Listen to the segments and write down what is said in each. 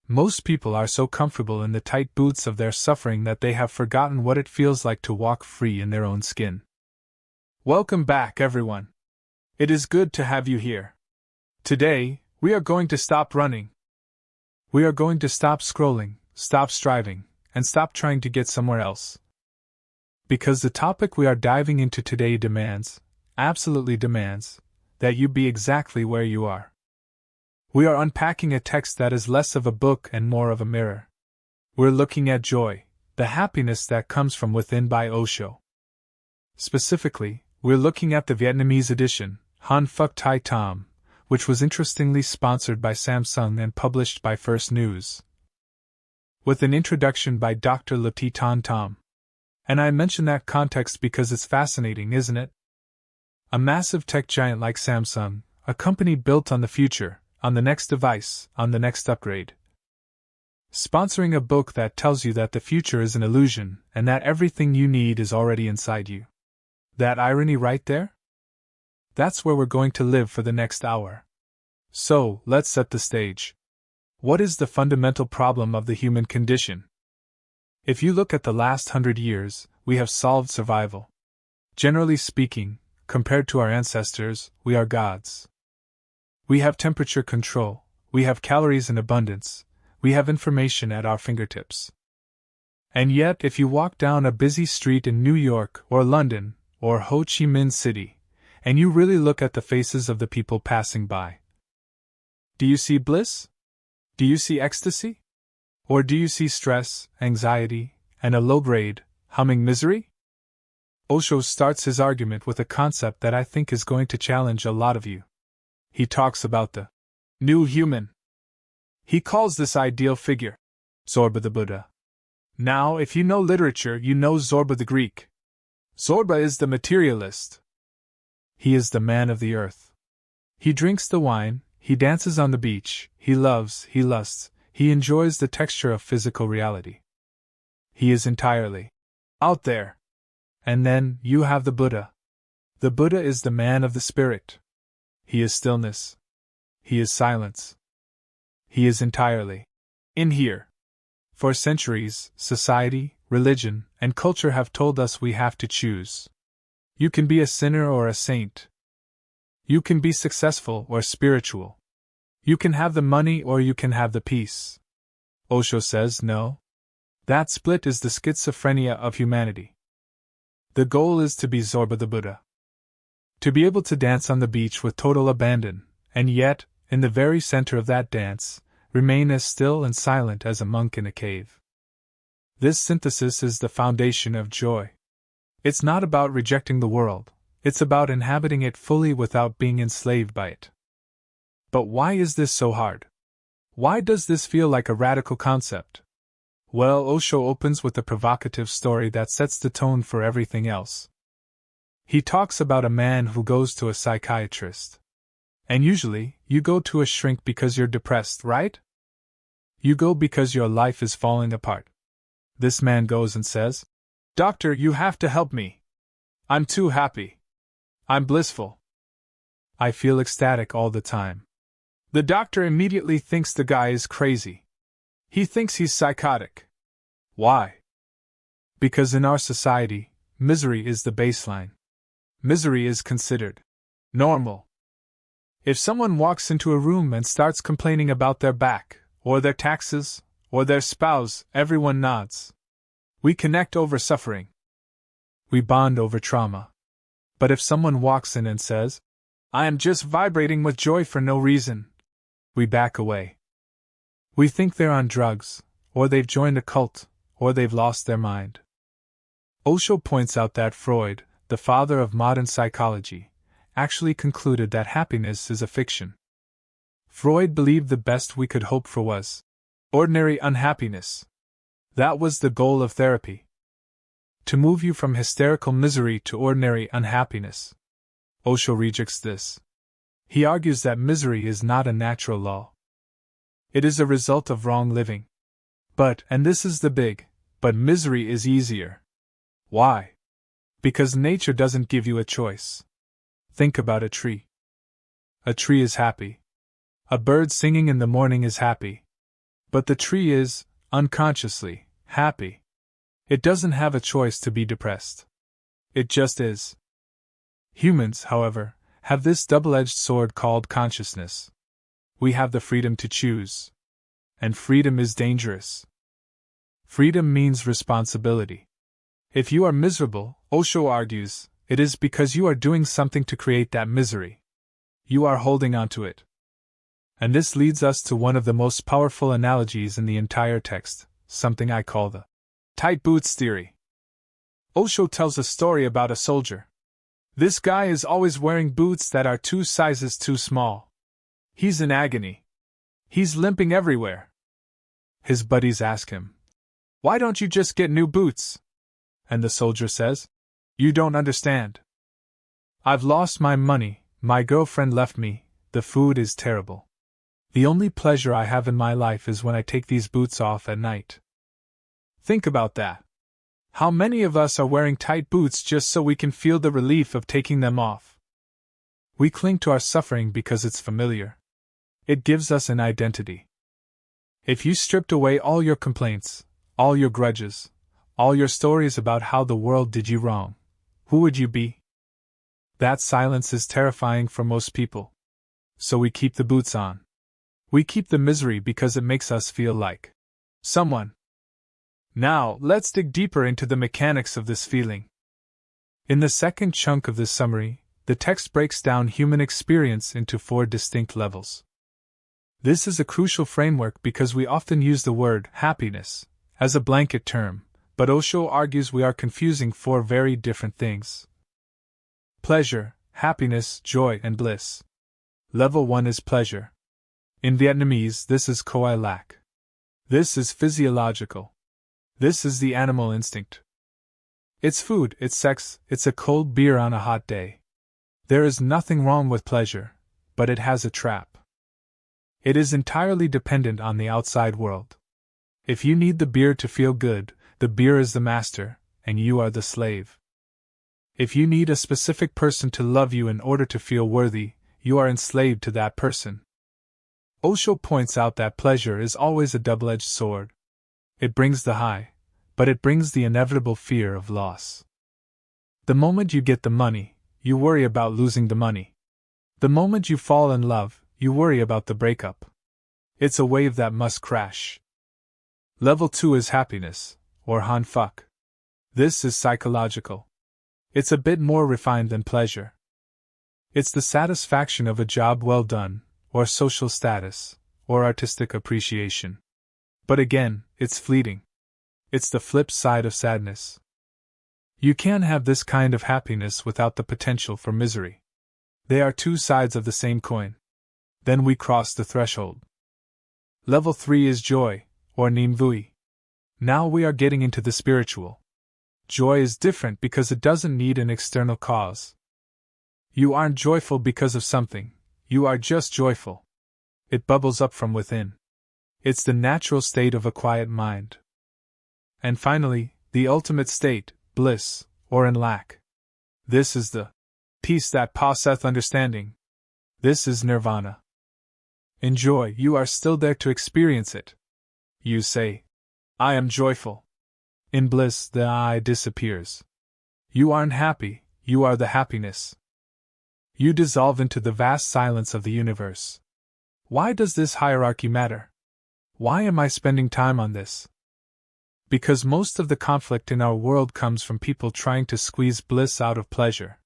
Most people are so comfortable in the tight boots of their suffering that they have forgotten what it feels like to walk free in their own skin. Welcome back, everyone. It is good to have you here. Today, we are going to stop running. We are going to stop scrolling, stop striving, and stop trying to get somewhere else. Because the topic we are diving into today demands, absolutely demands, that you be exactly where you are. We are unpacking a text that is less of a book and more of a mirror. We're looking at joy, the happiness that comes from within by Osho. Specifically, we're looking at the Vietnamese edition, Han Phuc Thai Tom, which was interestingly sponsored by Samsung and published by First News. With an introduction by Dr. Lati Tan Tom. And I mention that context because it's fascinating, isn't it? A massive tech giant like Samsung, a company built on the future, on the next device, on the next upgrade. Sponsoring a book that tells you that the future is an illusion and that everything you need is already inside you. That irony right there? That's where we're going to live for the next hour. So, let's set the stage. What is the fundamental problem of the human condition? If you look at the last 100 years, we have solved survival. Generally speaking, compared to our ancestors, we are gods. We have temperature control, we have calories in abundance, we have information at our fingertips. And yet, if you walk down a busy street in New York or London or Ho Chi Minh City, and you really look at the faces of the people passing by, do you see bliss? Do you see ecstasy? Or do you see stress, anxiety, and a low-grade, humming misery? Osho starts his argument with a concept that I think is going to challenge a lot of you. He talks about the new human. He calls this ideal figure Zorba the Buddha. Now, if you know literature, you know Zorba the Greek. Zorba is the materialist. He is the man of the earth. He drinks the wine, he dances on the beach, he loves, he lusts, he enjoys the texture of physical reality. He is entirely out there. And then, you have the Buddha. The Buddha is the man of the spirit. He is stillness. He is silence. He is entirely in here. For centuries, society, religion, and culture have told us we have to choose. You can be a sinner or a saint. You can be successful or spiritual. You can have the money or you can have the peace. Osho says no. That split is the schizophrenia of humanity. The goal is to be Zorba the Buddha. To be able to dance on the beach with total abandon, and yet, in the very center of that dance, remain as still and silent as a monk in a cave. This synthesis is the foundation of joy. It's not about rejecting the world, it's about inhabiting it fully without being enslaved by it. But why is this so hard? Why does this feel like a radical concept? Well, Osho opens with a provocative story that sets the tone for everything else. He talks about a man who goes to a psychiatrist. And usually, you go to a shrink because you're depressed, right? You go because your life is falling apart. This man goes and says, "Doctor, you have to help me. I'm too happy. I'm blissful. I feel ecstatic all the time." The doctor immediately thinks the guy is crazy. He thinks he's psychotic. Why? Because in our society, misery is the baseline. Misery is considered normal. If someone walks into a room and starts complaining about their back, or their taxes, or their spouse, everyone nods. We connect over suffering. We bond over trauma. But if someone walks in and says, "I am just vibrating with joy for no reason," we back away. We think they're on drugs, or they've joined a cult, or they've lost their mind. Osho points out that Freud, the father of modern psychology, actually concluded that happiness is a fiction. Freud believed the best we could hope for was ordinary unhappiness. That was the goal of therapy. To move you from hysterical misery to ordinary unhappiness. Osho rejects this. He argues that misery is not a natural law. It is a result of wrong living. But, and this is the big, but misery is easier. Why? Because nature doesn't give you a choice. Think about a tree. A tree is happy. A bird singing in the morning is happy. But the tree is, unconsciously, happy. It doesn't have a choice to be depressed. It just is. Humans, however, have this double-edged sword called consciousness. We have the freedom to choose. And freedom is dangerous. Freedom means responsibility. If you are miserable, Osho argues, it is because you are doing something to create that misery. You are holding on to it. And this leads us to one of the most powerful analogies in the entire text, something I call the tight boots theory. Osho tells a story about a soldier. This guy is always wearing boots that are 2 sizes too small. He's in agony. He's limping everywhere. His buddies ask him, "Why don't you just get new boots?" And the soldier says, "You don't understand. I've lost my money, my girlfriend left me, the food is terrible. The only pleasure I have in my life is when I take these boots off at night." Think about that. How many of us are wearing tight boots just so we can feel the relief of taking them off? We cling to our suffering because it's familiar. It gives us an identity. If you stripped away all your complaints, all your grudges, all your stories about how the world did you wrong, who would you be? That silence is terrifying for most people. So we keep the boots on. We keep the misery because it makes us feel like someone. Now, let's dig deeper into the mechanics of this feeling. In the second chunk of this summary, the text breaks down human experience into 4 distinct levels. This is a crucial framework because we often use the word happiness as a blanket term, but Osho argues we are confusing 4 very different things. Pleasure, happiness, joy, and bliss. Level 1 is pleasure. In Vietnamese, this is Khoi Lak. This is physiological. This is the animal instinct. It's food, it's sex, it's a cold beer on a hot day. There is nothing wrong with pleasure, but it has a trap. It is entirely dependent on the outside world. If you need the beer to feel good, the beer is the master, and you are the slave. If you need a specific person to love you in order to feel worthy, you are enslaved to that person. Osho points out that pleasure is always a double-edged sword. It brings the high, but it brings the inevitable fear of loss. The moment you get the money, you worry about losing the money. The moment you fall in love, you worry about the breakup. It's a wave that must crash. Level 2 is happiness, or Han Fuck. This is psychological. It's a bit more refined than pleasure. It's the satisfaction of a job well done, or social status, or artistic appreciation. But again, it's fleeting. It's the flip side of sadness. You can't have this kind of happiness without the potential for misery. They are 2 sides of the same coin. Then we cross the threshold. Level 3 is joy, or Nim Vui. Now we are getting into the spiritual. Joy is different because it doesn't need an external cause. You aren't joyful because of something, you are just joyful. It bubbles up from within. It's the natural state of a quiet mind. And finally, the ultimate state, bliss, or in lack. This is the peace that passeth understanding. This is nirvana. In joy, you are still there to experience it. You say, "I am joyful." In bliss, the I disappears. You aren't happy, you are the happiness. You dissolve into the vast silence of the universe. Why does this hierarchy matter? Why am I spending time on this? Because most of the conflict in our world comes from people trying to squeeze bliss out of pleasure.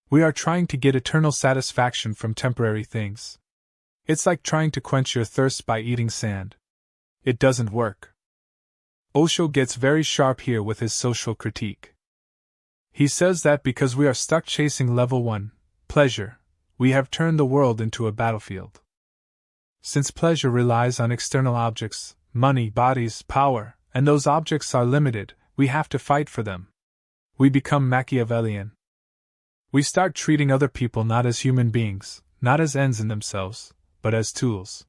We are trying to get eternal satisfaction from temporary things. It's like trying to quench your thirst by eating sand. It doesn't work. Osho gets very sharp here with his social critique. He says that because we are stuck chasing level 1, pleasure, we have turned the world into a battlefield. Since pleasure relies on external objects, money, bodies, power, and those objects are limited, we have to fight for them. We become Machiavellian. We start treating other people not as human beings, not as ends in themselves, but as tools.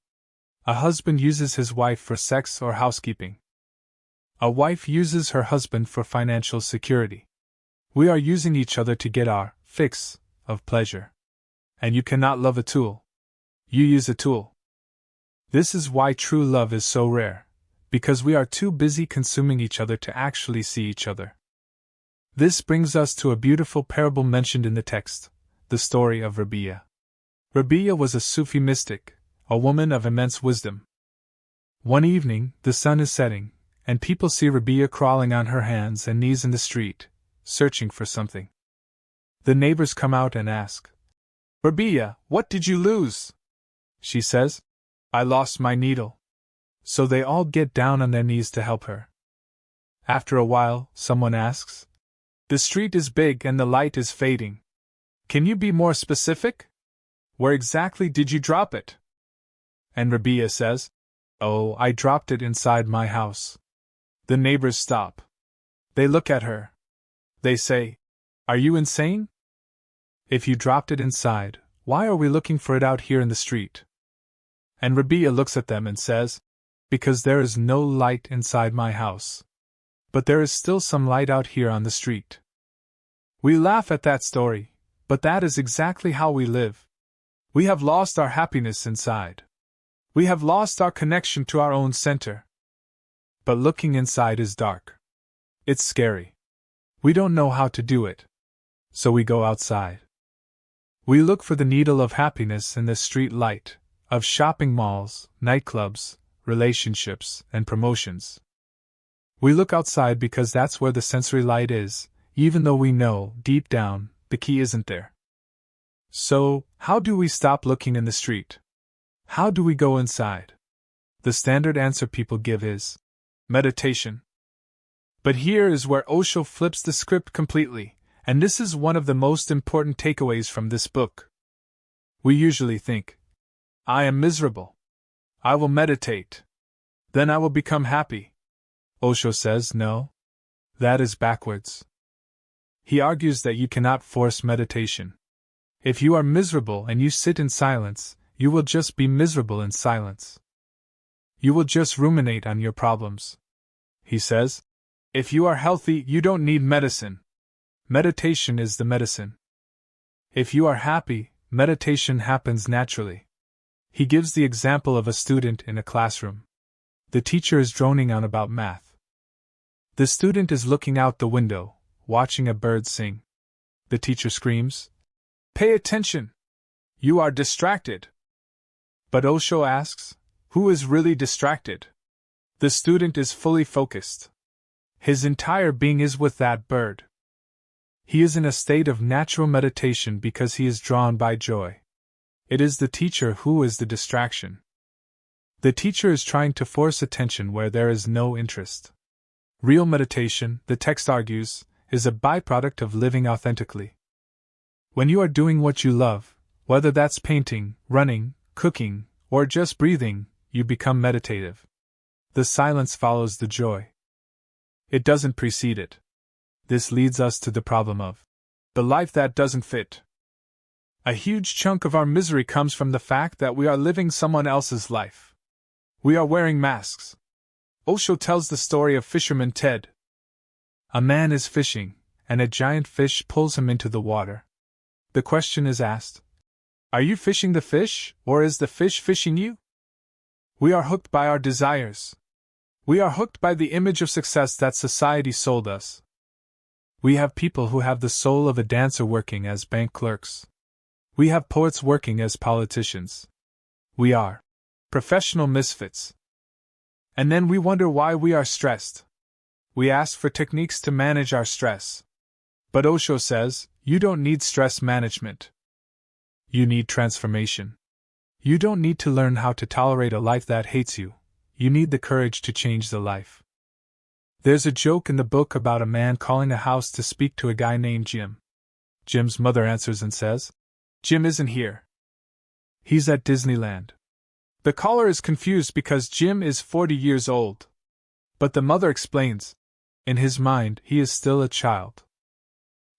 A husband uses his wife for sex or housekeeping. A wife uses her husband for financial security. We are using each other to get our fix of pleasure. And you cannot love a tool. You use a tool. This is why true love is so rare, because we are too busy consuming each other to actually see each other. This brings us to a beautiful parable mentioned in the text, the story of Rabia. Rabia was a Sufi mystic, a woman of immense wisdom. One evening, the sun is setting, and people see Rabia crawling on her hands and knees in the street, searching for something. The neighbors come out and ask, "Rabia, what did you lose?" She says, "I lost my needle." So they all get down on their knees to help her. After a while, someone asks, "The street is big and the light is fading. Can you be more specific? Where exactly did you drop it?" And Rabia says, "Oh, I dropped it inside my house." The neighbors stop. They look at her. They say, "Are you insane? If you dropped it inside, why are we looking for it out here in the street?" And Rabia looks at them and says, "Because there is no light inside my house. But there is still some light out here on the street." We laugh at that story, but that is exactly how we live. We have lost our happiness inside. We have lost our connection to our own center. But looking inside is dark. It's scary. We don't know how to do it. So we go outside. We look for the needle of happiness in the street light, of shopping malls, nightclubs, relationships, and promotions. We look outside because that's where the sensory light is, even though we know, deep down, the key isn't there. So, how do we stop looking in the street? How do we go inside? The standard answer people give is meditation. But here is where Osho flips the script completely, and this is one of the most important takeaways from this book. We usually think, "I am miserable. I will meditate. Then I will become happy." Osho says no. That is backwards. He argues that you cannot force meditation. If you are miserable and you sit in silence, you will just be miserable in silence. You will just ruminate on your problems. He says, if you are healthy, you don't need medicine. Meditation is the medicine. If you are happy, meditation happens naturally. He gives the example of a student in a classroom. The teacher is droning on about math. The student is looking out the window, watching a bird sing. The teacher screams, "Pay attention! You are distracted!" But Osho asks, who is really distracted? The student is fully focused. His entire being is with that bird. He is in a state of natural meditation because he is drawn by joy. It is the teacher who is the distraction. The teacher is trying to force attention where there is no interest. Real meditation, the text argues, is a byproduct of living authentically. When you are doing what you love, whether that's painting, running, cooking, or just breathing, you become meditative. The silence follows the joy. It doesn't precede it. This leads us to the problem of the life that doesn't fit. A huge chunk of our misery comes from the fact that we are living someone else's life. We are wearing masks. Osho tells the story of fisherman Ted. A man is fishing, and a giant fish pulls him into the water. The question is asked, are you fishing the fish, or is the fish fishing you? We are hooked by our desires. We are hooked by the image of success that society sold us. We have people who have the soul of a dancer working as bank clerks. We have poets working as politicians. We are professional misfits. And then we wonder why we are stressed. We ask for techniques to manage our stress. But Osho says, you don't need stress management. You need transformation. You don't need to learn how to tolerate a life that hates you. You need the courage to change the life. There's a joke in the book about a man calling a house to speak to a guy named Jim. Jim's mother answers and says, "Jim isn't here. He's at Disneyland." The caller is confused because Jim is 40 years old. But the mother explains, in his mind, he is still a child.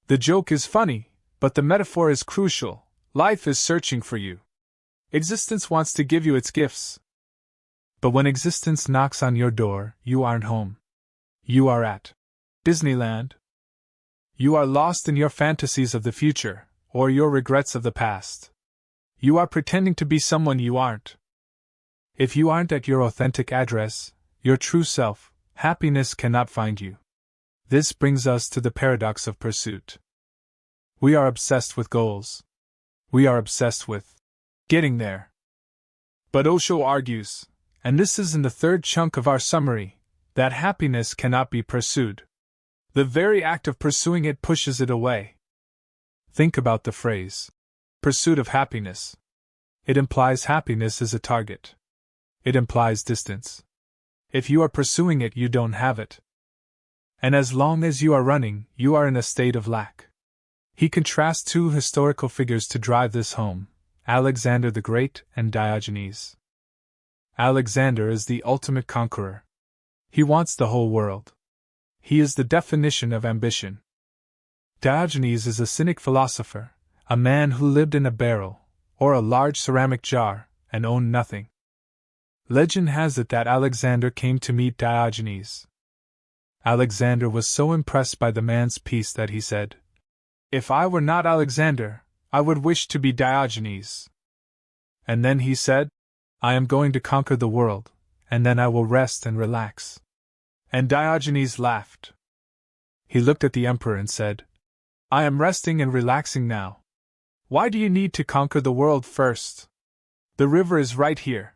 The joke is funny, but the metaphor is crucial. Life is searching for you. Existence wants to give you its gifts. But when existence knocks on your door, you aren't home. You are at Disneyland. You are lost in your fantasies of the future, or your regrets of the past. You are pretending to be someone you aren't. If you aren't at your authentic address, your true self, happiness cannot find you. This brings us to the paradox of pursuit. We are obsessed with goals. We are obsessed with getting there. But Osho argues, and this is in the third chunk of our summary, that happiness cannot be pursued. The very act of pursuing it pushes it away. Think about the phrase, pursuit of happiness. It implies happiness is a target. It implies distance. If you are pursuing it, you don't have it. And as long as you are running, you are in a state of lack. He contrasts two historical figures to drive this home, Alexander the Great and Diogenes. Alexander is the ultimate conqueror. He wants the whole world. He is the definition of ambition. Diogenes is a cynic philosopher, a man who lived in a barrel, or a large ceramic jar, and owned nothing. Legend has it that Alexander came to meet Diogenes. Alexander was so impressed by the man's peace that he said, "If I were not Alexander, I would wish to be Diogenes." And then he said, "I am going to conquer the world, and then I will rest and relax." And Diogenes laughed. He looked at the emperor and said, "I am resting and relaxing now. Why do you need to conquer the world first? The river is right here.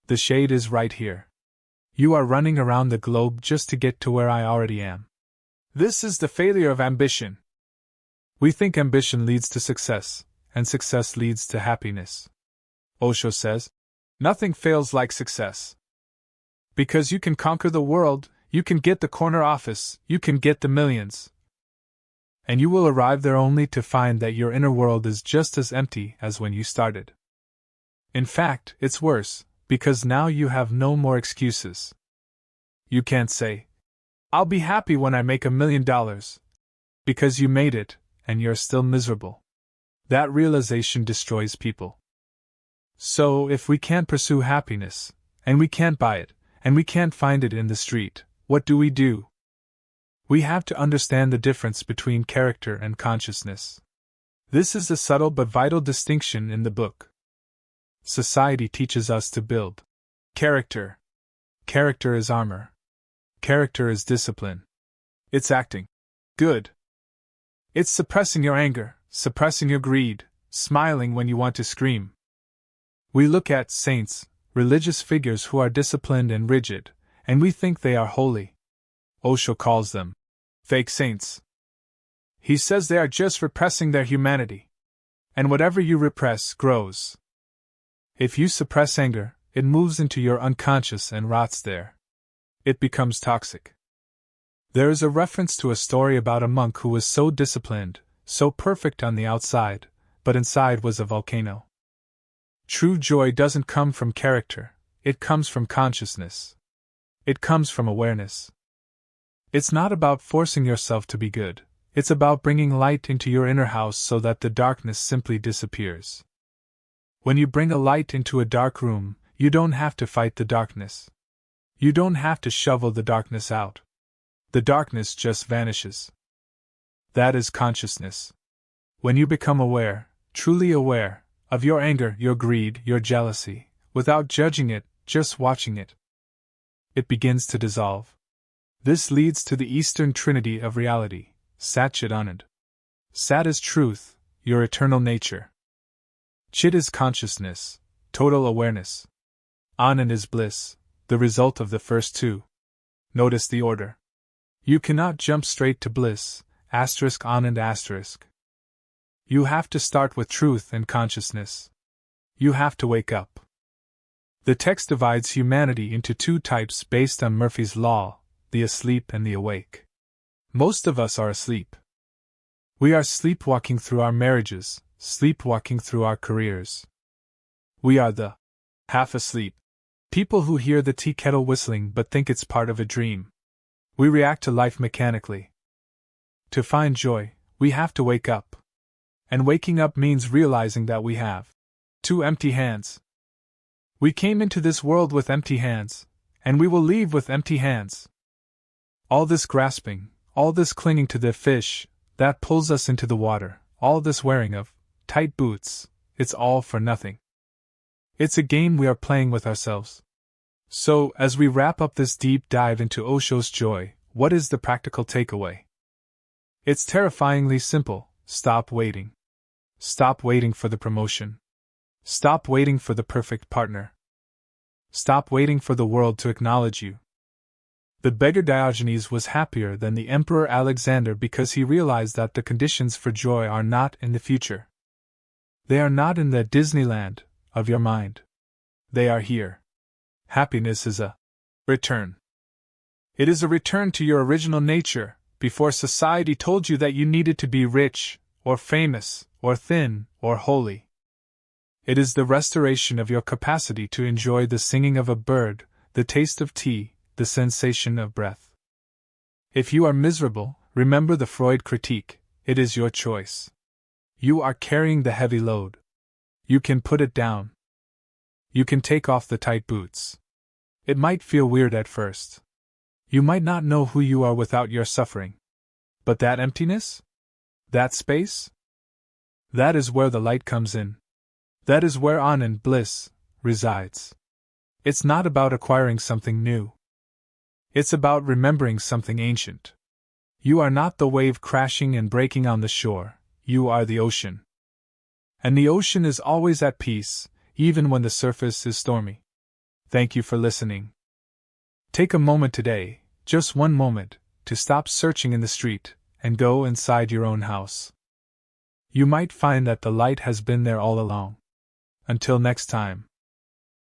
The shade is right here. You are running around the globe just to get to where I already am." This is the failure of ambition. We think ambition leads to success, and success leads to happiness. Osho says, nothing fails like success. Because you can conquer the world, you can get the corner office, you can get the millions. And you will arrive there only to find that your inner world is just as empty as when you started. In fact, it's worse, because now you have no more excuses. You can't say, "I'll be happy when I make $1 million," because you made it, and you're still miserable. That realization destroys people. So, if we can't pursue happiness, and we can't buy it, and we can't find it in the street, what do? We have to understand the difference between character and consciousness. This is a subtle but vital distinction in the book. Society teaches us to build character. Character is armor. Character is discipline. It's acting good. It's suppressing your anger, suppressing your greed, smiling when you want to scream. We look at saints, religious figures who are disciplined and rigid, and we think they are holy. Osho calls them fake saints. He says they are just repressing their humanity. And whatever you repress grows. If you suppress anger, it moves into your unconscious and rots there. It becomes toxic. There is a reference to a story about a monk who was so disciplined, so perfect on the outside, but inside was a volcano. True joy doesn't come from character, it comes from consciousness. It comes from awareness. It's not about forcing yourself to be good, it's about bringing light into your inner house so that the darkness simply disappears. When you bring a light into a dark room, you don't have to fight the darkness. You don't have to shovel the darkness out. The darkness just vanishes. That is consciousness. When you become aware, truly aware, of your anger, your greed, your jealousy, without judging it, just watching it, it begins to dissolve. This leads to the Eastern Trinity of reality, Sat Chit Anand. Sat is truth, your eternal nature. Chit is consciousness, total awareness. Anand is bliss, the result of the first two. Notice the order. You cannot jump straight to bliss, *Anand*. You have to start with truth and consciousness. You have to wake up. The text divides humanity into two types based on Murphy's Law, the asleep and the awake. Most of us are asleep. We are sleepwalking through our marriages, sleepwalking through our careers. We are the half asleep. People who hear the tea kettle whistling but think it's part of a dream. We react to life mechanically. To find joy, we have to wake up. And waking up means realizing that we have two empty hands. We came into this world with empty hands, and we will leave with empty hands. All this grasping, all this clinging to the fish that pulls us into the water, all this wearing of tight boots, it's all for nothing. It's a game we are playing with ourselves. So, as we wrap up this deep dive into Osho's joy, what is the practical takeaway? It's terrifyingly simple. Stop waiting. Stop waiting for the promotion. Stop waiting for the perfect partner. Stop waiting for the world to acknowledge you. The beggar Diogenes was happier than the Emperor Alexander because he realized that the conditions for joy are not in the future. They are not in the Disneyland of your mind. They are here. Happiness is a return. It is a return to your original nature, before society told you that you needed to be rich, or famous, or thin, or holy. It is the restoration of your capacity to enjoy the singing of a bird, the taste of tea, the sensation of breath. If you are miserable, remember the Freud critique, it is your choice. You are carrying the heavy load. You can put it down. You can take off the tight boots. It might feel weird at first. You might not know who you are without your suffering. But that emptiness? That space? That is where the light comes in. That is where on bliss resides. It's not about acquiring something new. It's about remembering something ancient. You are not the wave crashing and breaking on the shore, you are the ocean. And the ocean is always at peace, even when the surface is stormy. Thank you for listening. Take a moment today, just one moment, to stop searching in the street, and go inside your own house. You might find that the light has been there all along. Until next time.